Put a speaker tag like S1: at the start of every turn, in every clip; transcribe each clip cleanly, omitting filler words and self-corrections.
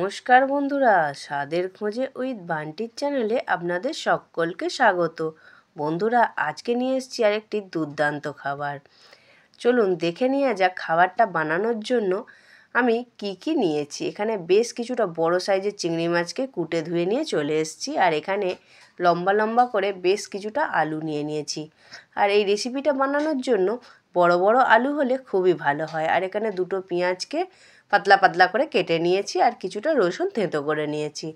S1: নমস্কার বন্ধুরা, স্বাদের খোঁজে উইথ বান্টির চ্যানেলে আপনাদের সকলকে স্বাগত। বন্ধুরা, আজকে নিয়ে এসেছি আরেকটি দুর্দান্ত খাবার। চলুন দেখে নেওয়া যাক খাবারটা বানানোর জন্য আমি কি নিয়েছি। এখানে বেশ কিছুটা বড় সাইজের চিংড়ি মাছকে কুটে ধুয়ে নিয়ে চলে এসেছি, আর এখানে লম্বা লম্বা করে বেশ কিছুটা আলু নিয়ে নিয়েছি। আর এই রেসিপিটা বানানোর জন্য বড় বড় আলু হলে খুবই ভালো হয়। আর এখানে দুটো পেঁয়াজকে পাতলা পাতলা করে কেটে নিয়েছি, আর কিছুটা রসুন থেঁতো করে নিয়েছি।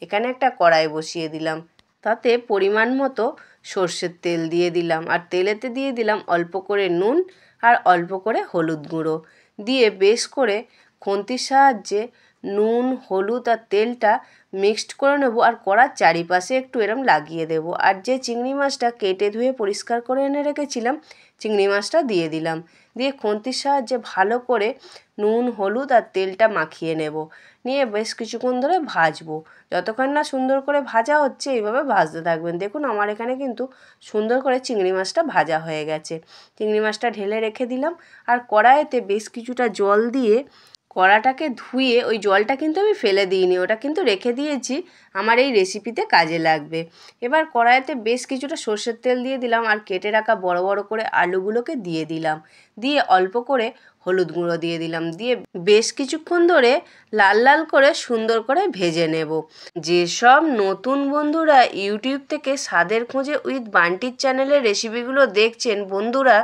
S1: এখানে একটা কড়াই বসিয়ে দিলাম, তাতে পরিমাণ মতো সর্ষের তেল দিয়ে দিলাম, আর তেলেতে দিয়ে দিলাম অল্প করে নুন আর অল্প করে হলুদ গুঁড়ো দিয়ে বেশ করে খুন্তির সাহায্যে নুন হলুদ আর তেলটা মিক্সড করে নেবো। আর কড়ার চারিপাশে একটু এরম লাগিয়ে দেবো। আর যে চিংড়ি মাছটা কেটে ধুয়ে পরিষ্কার করে এনে রেখেছিলাম, চিংড়ি মাছটা দিয়ে দিলাম, দিয়ে খুন্তির সাহায্যে ভালো করে নুন হলুদ আর তেলটা মাখিয়ে নেব। নিয়ে বেশ কিছুক্ষণ ধরে ভাজবো, যতক্ষণ না সুন্দর করে ভাজা হচ্ছে এইভাবে ভাজতে থাকবেন। দেখুন আমার এখানে কিন্তু সুন্দর করে চিংড়ি মাছটা ভাজা হয়ে গেছে। চিংড়ি মাছটা ঢেলে রেখে দিলাম, আর কড়াইতে বেশ কিছুটা জল দিয়ে কড়াটাকে ধুয়ে, ওই জলটা কিন্তু আমি ফেলে দিইনি, ওটা কিন্তু রেখে দিয়েছি, আমার এই রেসিপিতে কাজে লাগবে। এবার কড়াইতে বেশ কিছুটা সর্ষের তেল দিয়ে দিলাম, আর কেটে রাখা বড় বড় করে আলুগুলোকে দিয়ে দিলাম, দিয়ে অল্প করে হলুদ গুঁড়ো দিয়ে দিলাম, দিয়ে বেশ কিছুক্ষণ ধরে লাল লাল করে সুন্দর করে ভেজে নেব। যেসব নতুন বন্ধুরা ইউটিউব থেকে স্বাদের খোঁজে উইথ বান্টির চ্যানেলের রেসিপিগুলো দেখছেন, বন্ধুরা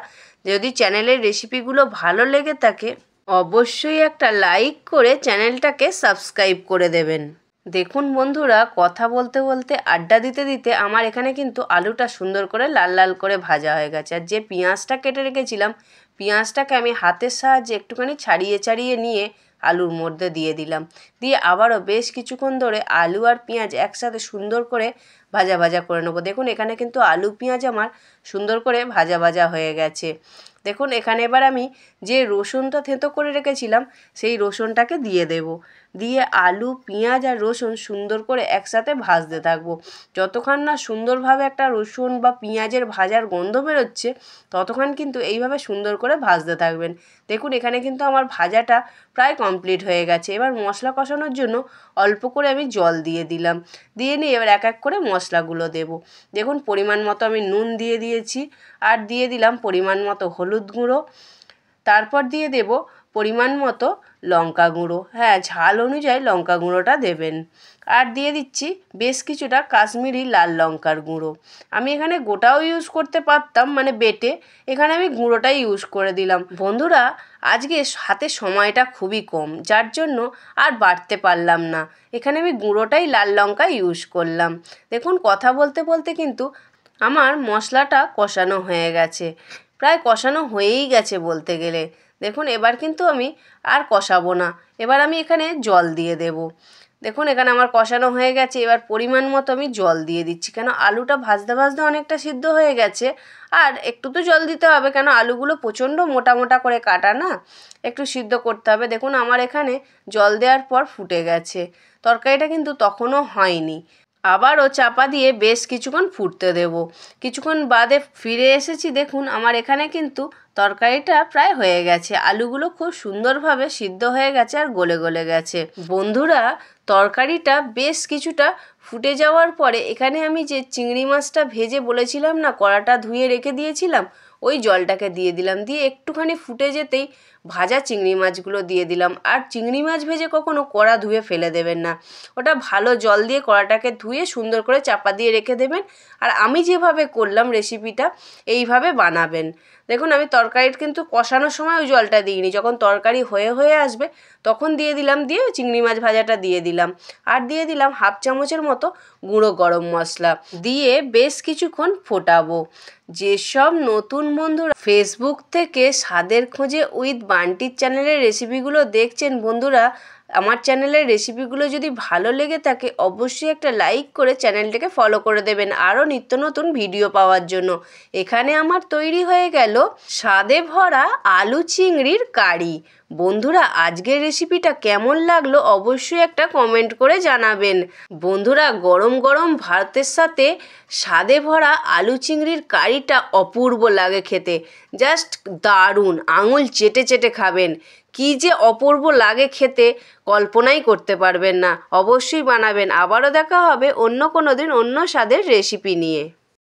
S1: যদি চ্যানেলের রেসিপিগুলো ভালো লেগে থাকে অবশ্যই একটা লাইক করে চ্যানেলটাকে সাবস্ক্রাইব করে দেবেন। দেখুন বন্ধুরা, কথা বলতে বলতে আড্ডা দিতে দিতে আমার এখানে কিন্তু আলুটা সুন্দর করে লাল লাল করে ভাজা হয়ে গেছে। আর যে পেঁয়াজটা কেটে রেখেছিলাম, পেঁয়াজটাকে আমি হাতের সাহায্যে একটুখানি ছাড়িয়ে ছাড়িয়ে নিয়ে আলুর মধ্যে দিয়ে দিলাম, দিয়ে আবারও বেশ কিছুক্ষণ ধরে আলু আর পেঁয়াজ একসাথে সুন্দর করে ভাজা ভাজা করে নেবো। দেখুন এখানে কিন্তু আলু পেঁয়াজ আমার সুন্দর করে ভাজা ভাজা হয়ে গেছে। দেখুন এখানে এবার আমি যে রসুনটা থেঁতো করে রেখেছিলাম সেই রসুনটাকে দিয়ে দেব, দিয়ে আলু পেঁয়াজ আর রসুন সুন্দর করে একসাথে ভাজতে থাকবো। যতক্ষণ না সুন্দরভাবে একটা রসুন বা পেঁয়াজের ভাজার গন্ধ বেরোচ্ছে ততক্ষণ কিন্তু এইভাবে সুন্দর করে ভাজতে থাকবেন। দেখুন এখানে কিন্তু আমার ভাজাটা প্রায় কমপ্লিট হয়ে গেছে। এবার মশলা কষানোর জন্য অল্প করে আমি জল দিয়ে দিলাম, দিয়ে নিয়ে এবার এক এক করে মশলাগুলো দেব। দেখুন পরিমাণ মতো আমি নুন দিয়ে দিয়েছি, আর দিয়ে দিলাম পরিমাণ মতো হলুদ গুঁড়ো, তারপর দিয়ে দেব পরিমাণ মতো লঙ্কা গুঁড়ো, হ্যাঁ ঝাল অনুযায়ী লঙ্কা গুঁড়োটা দেবেন, আর দিয়ে দিচ্ছি বেশ কিছুটা কাশ্মীরি লাল লঙ্কার গুঁড়ো। আমি এখানে গোটাও ইউজ করতে পারতাম, মানে বেটে, এখানে আমি গুঁড়োটাই ইউজ করে দিলাম। বন্ধুরা আজকে হাতে সময়টা খুবই কম, যার জন্য আর বাটতে পারলাম না, এখানে আমি গুঁড়োটাই লাল লঙ্কা ইউজ করলাম। দেখুন কথা বলতে বলতে কিন্তু আমার মশলাটা কষানো হয়ে গেছে, প্রায় কষানো হয়েই গেছে বলতে গেলে। দেখুন এবার কিন্তু আমি আর কষাবো না, এবার আমি এখানে জল দিয়ে দেব। দেখুন এখানে আমার কষানো হয়ে গেছে, এবার পরিমাণ মতো আমি জল দিয়ে দিচ্ছি, কেন আলুটা ভাজতে ভাজতে অনেকটা সিদ্ধ হয়ে গেছে, আর একটু তো জল দিতে হবে, কেন আলুগুলো প্রচণ্ড মোটা মোটা করে কাটা না, একটু সিদ্ধ করতে হবে। দেখুন আমার এখানে জল দেওয়ার পর ফুটে গেছে, তরকারিটা কিন্তু তখনও হয়নি। আবারও চাপা দিয়ে বেশ কিছুক্ষণ ফুটতে দেব। কিছুক্ষণ বাদে ফিরে এসেছি, দেখুন আমার এখানে কিন্তু তরকারিটা প্রায় হয়ে গেছে, আলুগুলো খুব সুন্দরভাবে সিদ্ধ হয়ে গেছে আর গলে গলে গেছে। বন্ধুরা তরকারিটা বেশ কিছুটা ফুটে যাওয়ার পরে এখানে আমি যে চিংড়ি মাছটা ভেজে বলেছিলাম না, কড়াটা ধুয়ে রেখে দিয়েছিলাম, ওই জলটাকে দিয়ে দিলাম, দিয়ে একটুখানি ফুটে যেতেই ভাজা চিংড়ি মাছগুলো দিয়ে দিলাম। আর চিংড়ি মাছ ভেজে কখনো কড়া ধুয়ে ফেলে দেবেন না, ওটা ভালো জল দিয়ে কড়াটাকে ধুয়ে সুন্দর করে চাপা দিয়ে রেখে দেবেন। আর আমি যেভাবে করলাম রেসিপিটা এইভাবে বানাবেন। দেখুন আমি তরকারির কিন্তু কষানোর সময় ওই জলটা দিইনি, যখন তরকারি হয়ে আসবে তখন দিয়ে দিলাম, দিয়ে চিংড়ি মাছ ভাজাটা দিয়ে দিলাম, আর দিয়ে দিলাম হাফ চামচের মতো গুঁড়ো গরম মশলা, দিয়ে বেশ কিছুক্ষণ ফোটাবো। যেসব নতুন বন্ধুরা ফেসবুক থেকে স্বাদের খোঁজে উইথ বান্টির চ্যানেলের রেসিপিগুলো দেখছেন, বন্ধুরা আমার চ্যানেলের রেসিপিগুলো যদি ভালো লেগে থাকে অবশ্যই একটা লাইক করে চ্যানেলটাকে ফলো করে দেবেন আরও নিত্য নতুন ভিডিও পাওয়ার জন্য। এখানে আমার তৈরি হয়ে গেল স্বাদে ভরা আলু চিংড়ির কারি। বন্ধুরা আজকের রেসিপিটা কেমন লাগলো অবশ্যই একটা কমেন্ট করে জানাবেন। বন্ধুরা গরম গরম ভাতের সাথে স্বাদে ভরা আলু চিংড়ির কারিটা অপূর্ব লাগে খেতে, জাস্ট দারুণ, আঙুল চেটে চেটে খাবেন। কী যে অপূর্ব লাগে খেতে কল্পনাই করতে পারবেন না। অবশ্যই বানাবেন। আবারও দেখা হবে অন্য কোনো দিন অন্য স্বাদের রেসিপি নিয়ে।